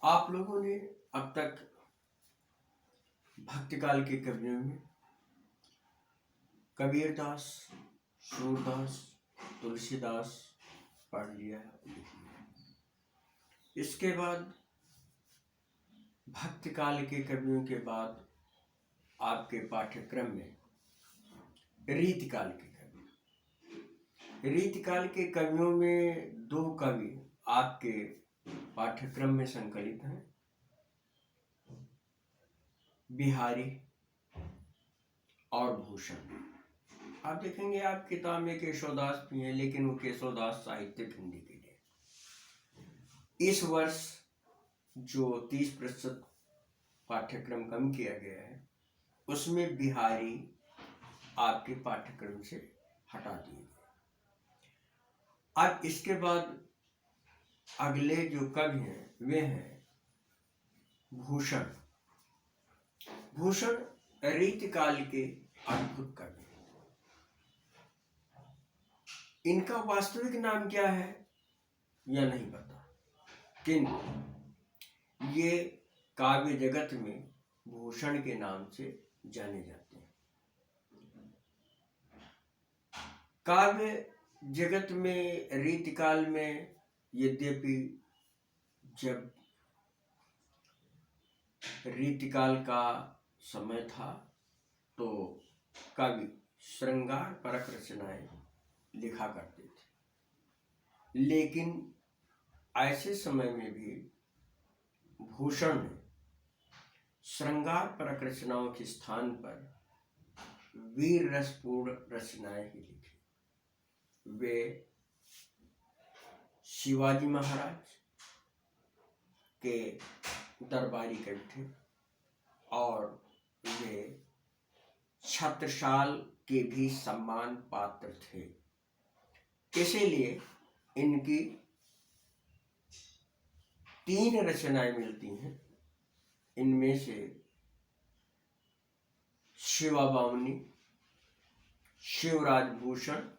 आप लोगों ने अब तक भक्तिकाल के कवियों में कबीरदास, सूरदास, तुलसीदास पढ़ लिया है। इसके बाद भक्तिकाल के कवियों के बाद आपके पाठ्यक्रम में रीतिकाल के कवि, रीतिकाल के कवियों में दो कवि आपके पाठ्यक्रम में संकलित हैं, बिहारी और भूषण। आप देखेंगे आप किताब में केशवदास भी हैं, लेकिन वो केशवदास साहित्यिक हिंदी के लिए। इस वर्ष जो 30% पाठ्यक्रम कम किया गया है, उसमें बिहारी आपके पाठ्यक्रम से हटा दिए गए। अब इसके बाद अगले जो कवि हैं वे हैं भूषण। भूषण रीतिकाल के अद्भुत कवि। इनका वास्तविक नाम क्या है यह नहीं पता, किंतु ये काव्य जगत में भूषण के नाम से जाने जाते हैं। काव्य जगत में रीतिकाल में यद्यपि जब रीतिकाल का समय था तो कवि श्रृंगार परक रचनाएं लिखा करते थे, लेकिन ऐसे समय में भी भूषण ने श्रृंगार परक रचनाओं के स्थान पर वीर रसपूर्ण रचनाएं ही लिखी। वे शिवाजी महाराज के दरबारी कवि थे और वे छत्रसाल के भी सम्मान पात्र थे। इसीलिए इनकी 3 रचनाएं मिलती हैं। इनमें से शिवा बावनी, शिवराज भूषण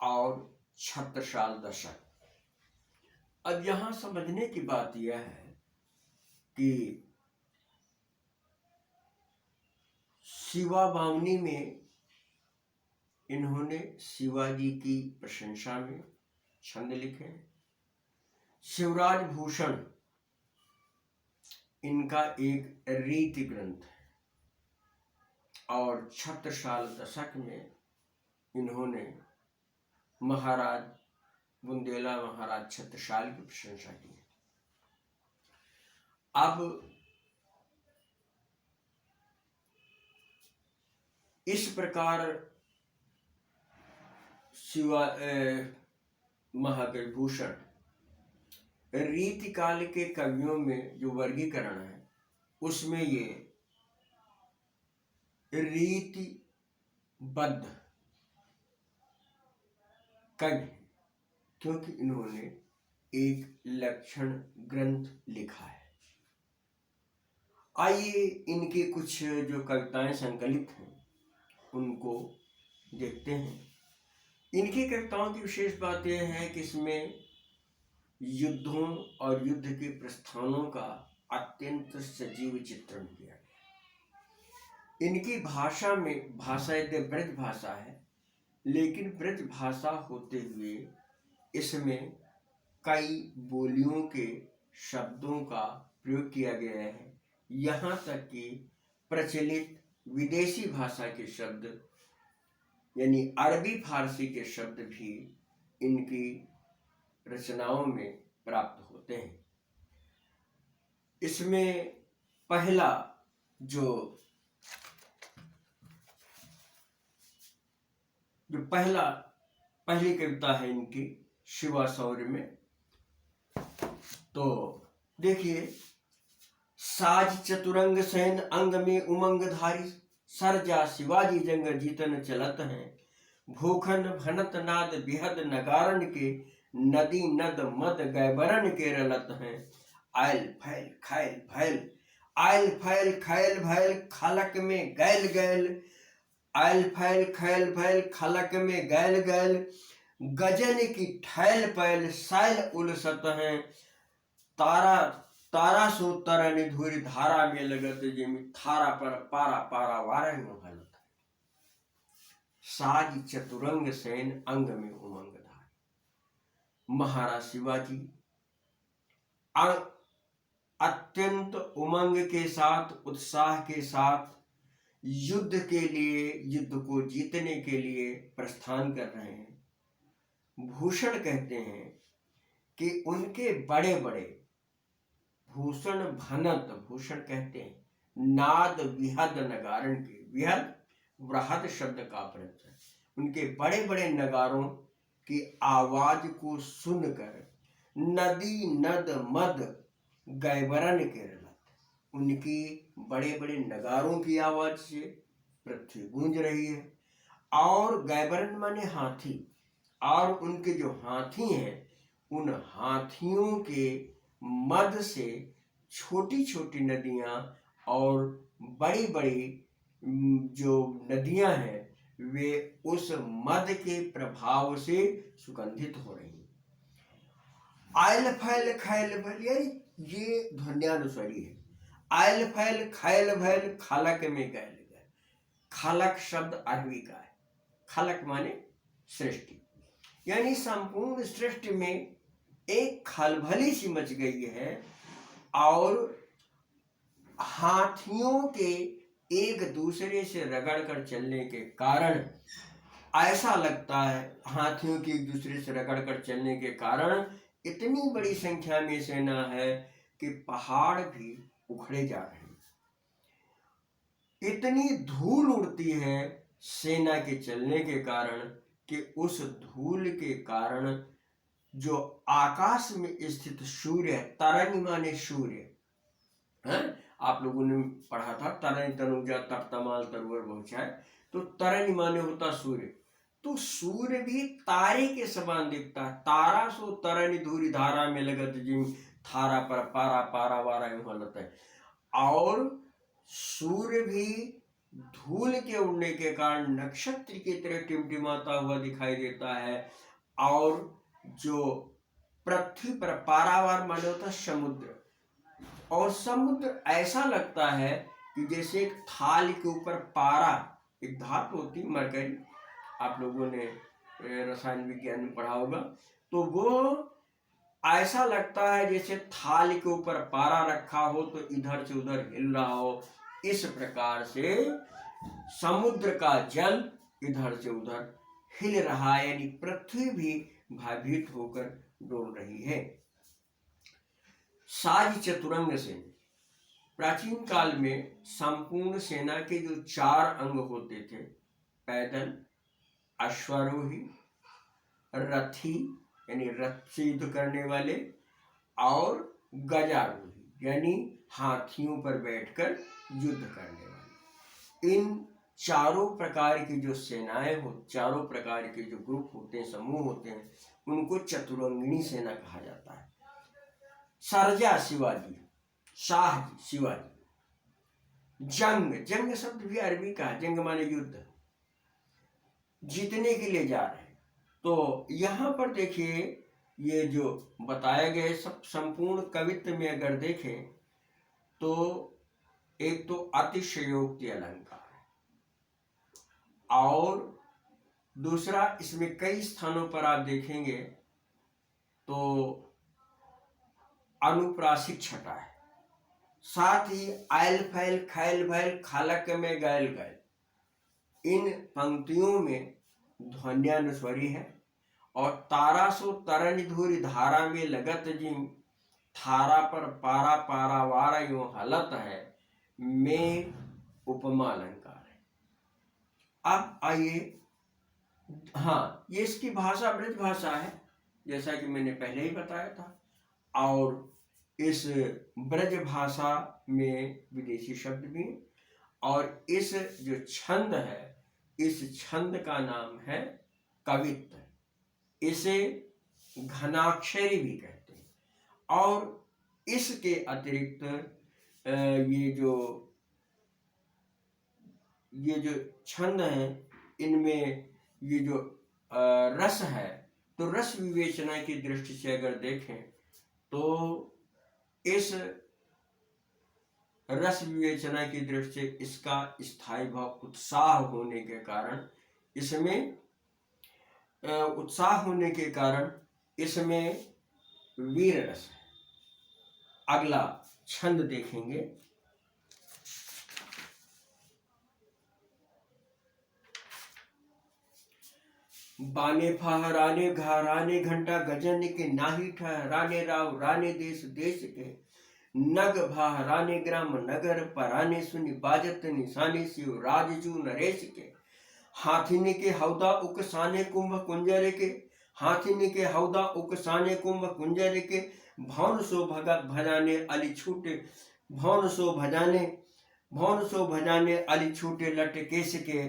और छत्रसाल दशक। अब यहां समझने की बात यह है कि शिवा बावनी में इन्होंने शिवाजी की प्रशंसा में छंद लिखे हैं। शिवराज भूषण इनका एक रीति ग्रंथ है और छत्रसाल दशक में इन्होंने महाराज बुंदेला महाराज छत्रसाल की प्रशंसा की है। अब इस प्रकार महाकवि भूषण रीतिकाल के कवियों में जो वर्गीकरण है उसमें ये रीतिबद्ध कवि, क्योंकि इन्होंने एक लक्षण ग्रंथ लिखा है। आइए इनके कुछ जो कविताएं संकलित हैं उनको देखते हैं। इनकी कविताओं की विशेष बात यह है कि इसमें युद्धों और युद्ध के प्रस्थानों का अत्यंत सजीव चित्रण किया गया। इनकी भाषा में भाषा यद्य ब्रज भाषा है, लेकिन ब्रज भाषा होते हुए इसमें कई बोलियों के शब्दों का प्रयोग किया गया है। यहाँ तक कि प्रचलित विदेशी भाषा के शब्द यानी अरबी फारसी के शब्द भी इनकी रचनाओं में प्राप्त होते हैं। इसमें पहला पहली कविता है इनकी शिवा शौर्य में। तो देखिए, साज चतुरंग सैन अंग में उमंग धारी, सरजा शिवाजी जंग जीतन चलत हैं, भूखन भनत नाद बिहद नगारन के, नदी नद मद गैबरन के रलत हैं, आयल फैल खैल भैल, आयल फैल खैल भैल खलक में गैल गैल, आयल फैल खैल भैल खलक में गैल गैल, गजन की ठैल पैल सैल उलसत हैं, तारा तारा सो तरन धुरि धारा में लगत जिमि थारा पर पारा पारा वारन हालत साज चतुरंग सेन अंग में उमंग धारे। महाराज शिवाजी अत्यंत उमंग के साथ, उत्साह के साथ युद्ध के लिए, युद्ध को जीतने के लिए प्रस्थान कर रहे हैं। भूषण कहते हैं कि उनके बड़े बड़े भूषण भनत, भूषण कहते हैं नाद विहद नगारण के, विहद बृहद शब्द का प्रयोग है। उनके बड़े बड़े नगारों की आवाज को सुनकर नदी नद मद गैबरन के रलत, उनकी बड़े बड़े नगारों की आवाज से पृथ्वी गूंज रही है। और गैबरन माने हाथी, और उनके जो हाथी हैं उन हाथियों के मद से छोटी छोटी नदियां और बड़ी बड़ी जो नदियां हैं वे उस मद के प्रभाव से सुगंधित हो रही हैं। आयल फैल खैल भैल, यानी ये ध्वन्यानुसारी है। आयल फैल खैल भैल खलक में गैल गए। खलक शब्द अरबी का है। खलक माने सृष्टि, यानी संपूर्ण सृष्टि में एक खलबली सी मच गई है और हाथियों के एक दूसरे से रगड़ कर चलने के कारण ऐसा लगता है, हाथियों के एक दूसरे से रगड़ कर चलने के कारण इतनी बड़ी संख्या में सेना है कि पहाड़ भी उखड़े जा रहे हैं। इतनी धूल उड़ती है सेना के चलने के कारण कि उस धूल के कारण जो आकाश में स्थित सूर्य, तरंग माने सूर्य है, आप लोगों ने पढ़ा था तरंग तनुजा तप तमाल तरुवर पहुंचाए, तो तरंग माने होता सूर्य। तो सूर्य भी तारे के समान दिखता है। तारा सो तरन धूरी धारा में लगत जिम थारा पर पारा पारा वारा हालत है। और सूर्य भी धूल के उड़ने के कारण नक्षत्र की तरह टिमटिमाता हुआ दिखाई देता है। और जो पृथ्वी पर पारावार माने होता समुद्र, और समुद्र ऐसा लगता है कि जैसे एक थाल के ऊपर पारा, एक धातु होती मरकरी, आप लोगों ने रसायन विज्ञान में पढ़ा होगा, तो वो ऐसा लगता है जैसे थाल के ऊपर पारा रखा हो तो इधर से उधर हिल रहा हो। इस प्रकार से समुद्र का जल इधर से उधर हिल रहा है, यानी पृथ्वी भी भयभीत होकर डोल रही है। साज चतुरंग सेन, प्राचीन काल में संपूर्ण सेना के जो 4 अंग होते थे, पैदल, अश्वारोही, रथी यानी रथ से युद्ध करने वाले, और गजारोही यानी हाथियों पर बैठकर युद्ध करने वाले, इन चारों प्रकार की जो सेनाएं हो, चारों प्रकार के जो ग्रुप होते हैं, समूह होते हैं, उनको चतुरंगिणी सेना कहा जाता है। सरजा शिवाजी, शाह शिवाजी। जंग, जंग शब्द भी अरबी का है, जंग माने युद्ध, जीतने के लिए जा रहे हैं। तो यहाँ पर देखिए ये जो बताए गए सब संपूर्ण कवित्व में अगर देखें तो एक तो अतिशयोक्ति अलंकार है, और दूसरा इसमें कई स्थानों पर आप देखेंगे तो अनुप्रासिक छटा है। साथ ही आयल फैल खैल भैल खालक में गैल गैल, इन पंक्तियों में ध्वन्यानुस्वरी है। और तारा सो तरन धूरी धारा में लगत जिम थारा पर पारा पारा वारा यूं हालत है में उपमा अलंकार है। अब आइए, हाँ, ये इसकी भाषा ब्रज भाषा है जैसा कि मैंने पहले ही बताया था, और इस ब्रज भाषा में विदेशी शब्द भी, और इस जो छंद है, इस छंद का नाम है कवित्व। इसे घनाक्षरी भी कहते हैं। और इसके अतिरिक्त ये जो छंद हैं, इनमें ये जो रस है, तो रस विवेचना की दृष्टि से अगर देखें तो इस रस विवेचना की दृष्टि से इसका स्थायी भाव उत्साह होने के कारण इसमें वीर रस है। अगला छंद देखेंगे। बाने फहराने घराने घंटा गजन के नाही ठहराने राव राने देश देश के नग भाराने ग्राम नगर पराने सुनि बाजत निशाने शिव राजजू नरेश के हाथिनी के हौदा उकसाने कुंभ कुंजर के हाथिनी के हौदा उकसाने कुंभ कुंजर के भौन सो भगत भजाने अली छूटे भौन सो भजाने अली छूटे लट केस के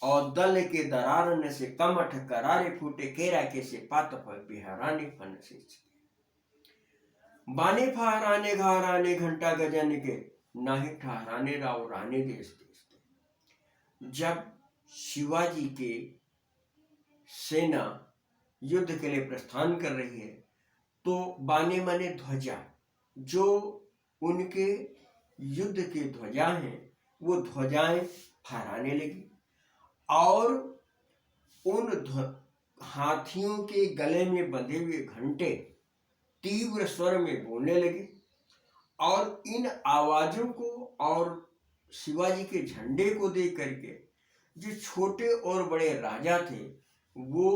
और दल के दरारन से कमठ करारे फूटे केरा के से पात पर बिहाराने फन से बाने फहराने घराने घंटा गजन के नाही ठहराने राव राने देश देश के। जब शिवाजी के सेना युद्ध के लिए प्रस्थान कर रही है तो बाने माने ध्वजा, जो उनके युद्ध की ध्वजा हैं वो ध्वजाएं फहराने लगी और उन हाथियों के गले में बंधे हुए घंटे तीव्र स्वर में बोलने लगे और इन आवाजों को और शिवाजी के झंडे को देख करके जो छोटे और बड़े राजा थे वो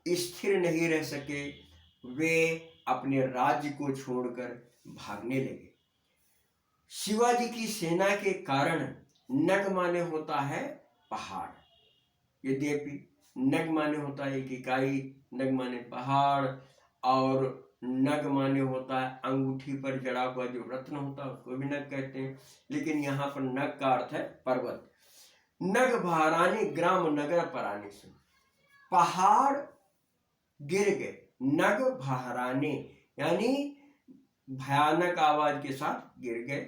स्थिर नहीं रह सके, वे अपने राज्य को छोड़कर भागने लगे। शिवाजी की सेना के कारण नग माने होता है पहाड़, यद्यपि नग माने होता है एक इकाई, नग माने पहाड़, और नग माने होता है अंगूठी पर जड़ा हुआ जो रत्न होता है उसको भी नग कहते हैं, लेकिन यहाँ पर नग का अर्थ है पर्वत। नग भाराने ग्राम नगर पराने से, पहाड़ गिर गए, नग भाराने यानी भयानक आवाज के साथ गिर गए,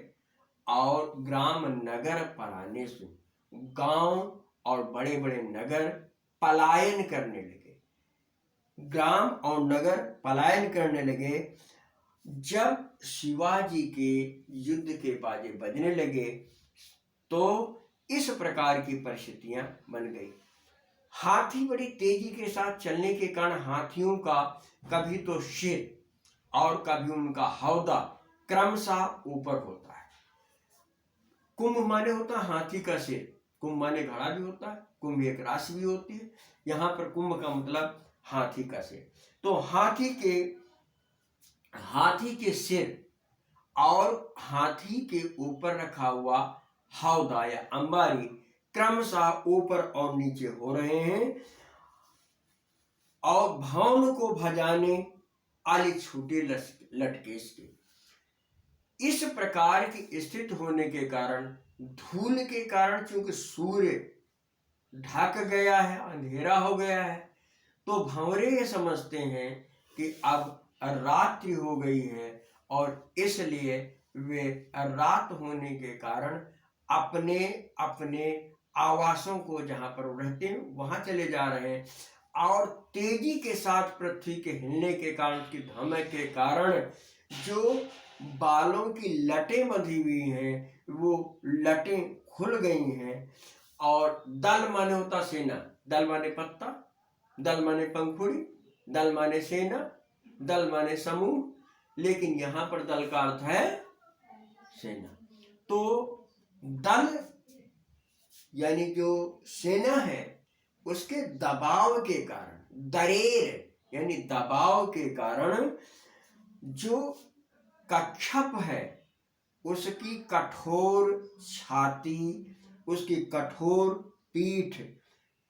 और ग्राम नगर पराने से, गांव और बड़े बड़े नगर पलायन करने लगे, ग्राम और नगर पलायन करने लगे। जब शिवाजी के युद्ध के बाजे बजने लगे तो इस प्रकार की परिस्थितियां बन गई। हाथी बड़ी तेजी के साथ चलने के कारण हाथियों का कभी तो सिर और कभी उनका हौदा क्रमशः ऊपर होता है। कुंभ माने होता है हाथी का सिर, कुंभ माने घड़ा भी होता है, कुंभ एक राशि भी होती है, यहाँ पर कुंभ का मतलब हाथी का सिर। तो हाथी के सिर और हाथी के ऊपर रखा हुआ हौदा या अंबारी क्रमशः ऊपर और नीचे हो रहे हैं, और भवन को भजाने आली छूटे लटकेश के। इस प्रकार की स्थिति होने के कारण, धूल के कारण, चूंकि सूर्य ढक गया है, अंधेरा हो गया है, तो भंवरे ये समझते हैं कि अब रात्रि हो गई है और इसलिए वे रात होने के कारण अपने अपने आवासों को जहां पर रहते हैं वहां चले जा रहे हैं, और तेजी के साथ पृथ्वी के हिलने के कारण, की धमक के कारण जो बालों की लटें बंधी हुई हैं वो लटें खुल गई हैं। और दल माने होता सेना, दल माने पत्ता, दल माने पंखुड़ी, दल माने सेना, दल माने समूह, लेकिन यहां पर दल का अर्थ है सेना। तो दल यानी जो सेना है उसके दबाव के कारण, दरेर यानी दबाव के कारण जो कच्छप है उसकी कठोर छाती, उसकी कठोर पीठ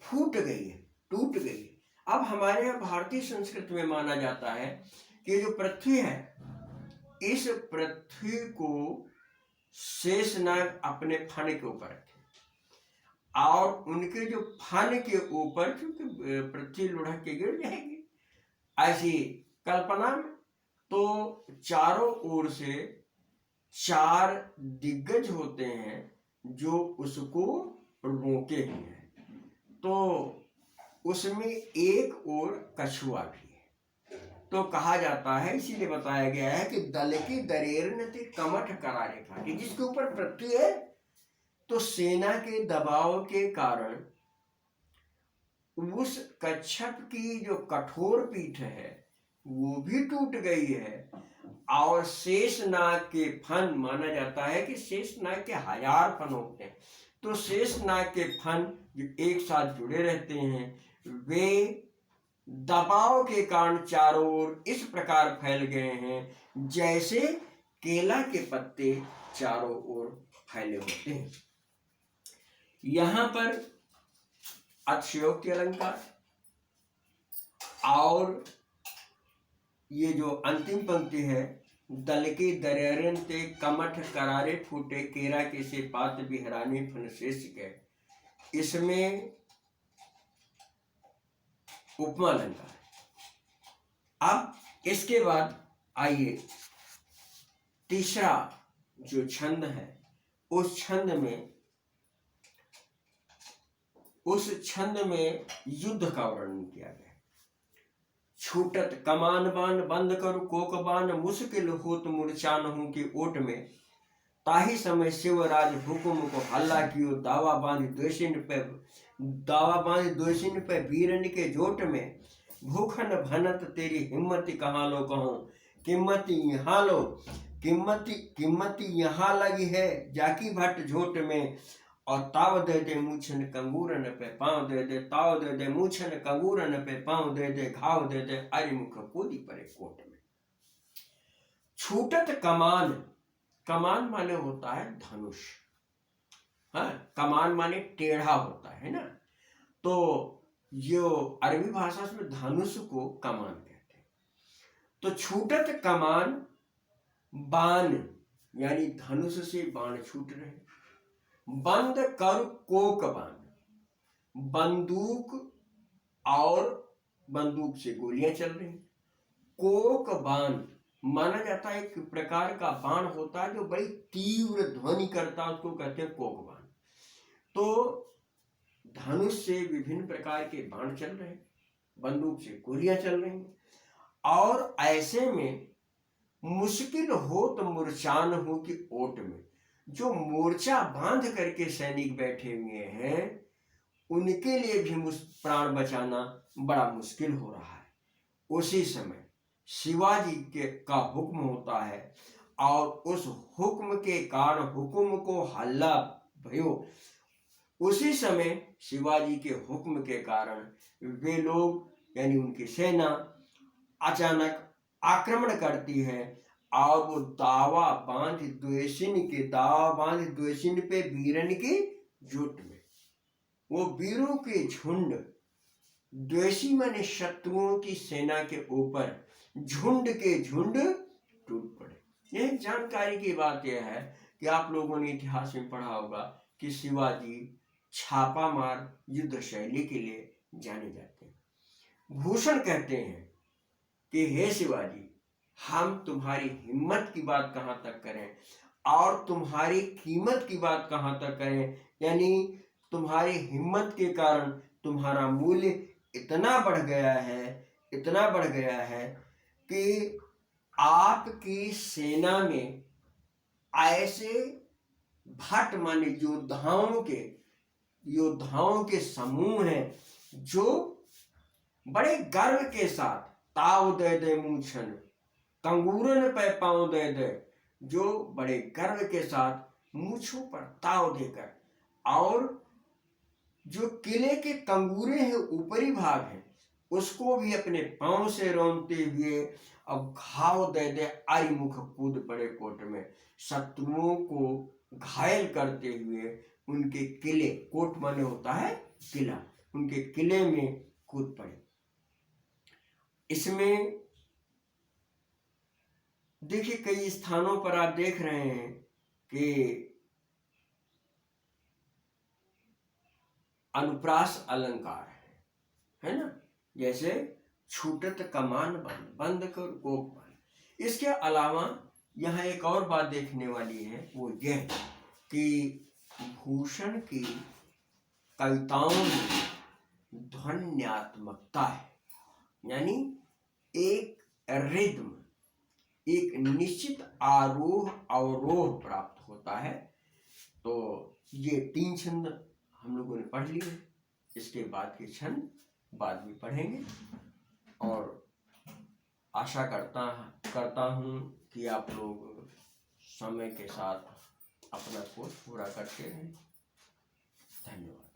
फूट गई है, टूट गई है। अब हमारे यहाँ भारतीय संस्कृति में माना जाता है कि जो पृथ्वी है, इस पृथ्वी को शेषनाग अपने फन के ऊपर रखे, और उनके जो फन के ऊपर, क्योंकि पृथ्वी लुढ़क के गिर जाएगी ऐसी कल्पना में, तो चारों ओर से 4 दिग्गज होते हैं जो उसको रोके हुए हैं। तो उसमें एक और कछुआ भी है, तो कहा जाता है, इसीलिए बताया गया है कि दल की दरेर न ते कमठ करारे खाटी, जिसके ऊपर पृथ्वी है तो सेना के दबाव के कारण उस कच्छप की जो कठोर पीठ है वो भी टूट गई है, और शेषनाग के फन, माना जाता है कि शेषनाग के 1000 फन होते हैं, तो शेषनाग के फन जो एक साथ जुड़े रहते हैं वे दबाव के कारण चारों ओर इस प्रकार फैल गए हैं जैसे केला के पत्ते चारों ओर फैले होते हैं। यहां पर अतिशयोक्ति अलंकार और ये जो अंतिम पंक्ति है, दल के दरेरन ते कमठ करारे फूटे केरा के से पात बिहराने फन शेष के, इसमें उपमा अलंकार। अब इसके बाद आइए तीसरा जो छंद है, उस छंद में युद्ध का वर्णन किया गया। छूटत कमान बान बंद कर कोक बान, मुश्किल होत मूर्छा नहु के ओट में, ताही समय शिवराज हुकुम को हल्ला कियो, दावा बांध दोषिन पे वीरन के जोट में, भूखन भनत तेरी हिम्मत कहाँ लो कहूं, किम्मती यहाँ लगी है जाकी भट्ट झोट में, और ताव दे दे मूछन कंगूरन पे पांव दे दे, ताव दे दे मूछन कंगूरन पे पांव दे दे, घाव दे दे अरिमुख कूदी परे कोट में। छूटत कमान, कमान माने होता है धनुष, हाँ, कमान माने टेढ़ा होता है ना, तो जो अरबी भाषा में धनुष को कमान कहते हैं। तो छूटत कमान, बाण यानी धनुष से बाण छूट रहे, बंद कर कोक बाण, बंदूक और बंदूक से गोलियां चल रही। कोक बाण माना जाता है एक प्रकार का बाण होता है जो बड़ी तीव्र ध्वनि करता है, उसको कहते हैं कोक बाण। तो धनुष से विभिन्न प्रकार के बाण चल रहे, बंदूक से गोलियां चल रही, और ऐसे में मुश्किल हो तो मूर्छान हो की ओट में, जो मोर्चा बांध करके सैनिक बैठे हुए हैं उनके लिए भी प्राण बचाना बड़ा मुश्किल हो रहा है। उसी समय शिवाजी का हुक्म होता है, और उस हुक्म के कारण हुक्म को हल्ला भयो, उसी समय शिवाजी के हुक्म के कारण वे लोग यानी उनकी सेना अचानक आक्रमण करती है, और वो दावा बांध द्वेषिन पे वीरन के जुट में, वो वीरों के झुंड, द्वेषी माने शत्रुओं की सेना के ऊपर झुंड के झुंड टूट पड़े। यह जानकारी की बात यह है कि आप लोगों ने इतिहास में पढ़ा होगा कि शिवाजी छापा मार युद्ध शैली के लिए जाने जाते हैं। भूषण कहते हैं कि हे शिवाजी, हम तुम्हारी हिम्मत की बात कहां तक करें और तुम्हारी कीमत की बात कहां तक करें, यानी तुम्हारी हिम्मत के कारण तुम्हारा मूल्य इतना बढ़ गया है कि आपकी सेना में ऐसे भट्ट माने योद्धाओं के समूह हैं जो बड़े गर्व के साथ ताव दे दे मूछन कंगूरन पे पांव दे दे, जो बड़े गर्व के साथ मूछों पर ताव देकर, और जो किले के कंगूरे हैं ऊपरी भाग है उसको भी अपने पांव से रोनते हुए अब घाव दे दे अरिमुख कूद पड़े कोट में, शत्रुओं को घायल करते हुए उनके किले, कोट माने होता है किला, उनके किले में कूद पड़े। इसमें देखिए कई स्थानों पर आप देख रहे हैं कि अनुप्रास अलंकार है ना, जैसे छूटत कमान बंद कर कोक बान। इसके अलावा यहाँ एक और बात देखने वाली है, वो यह कि भूषण की कविताओं में ध्वन्यात्मकता है, यानी एक रिद्म, एक निश्चित आरोह अवरोह प्राप्त होता है। तो ये 3 छंद हम लोगों ने पढ़ लिए, इसके बाद के छंद बाद में पढ़ेंगे। और आशा करता हूँ कि आप लोग समय के साथ अपना कोर्स पूरा करते रहें। धन्यवाद।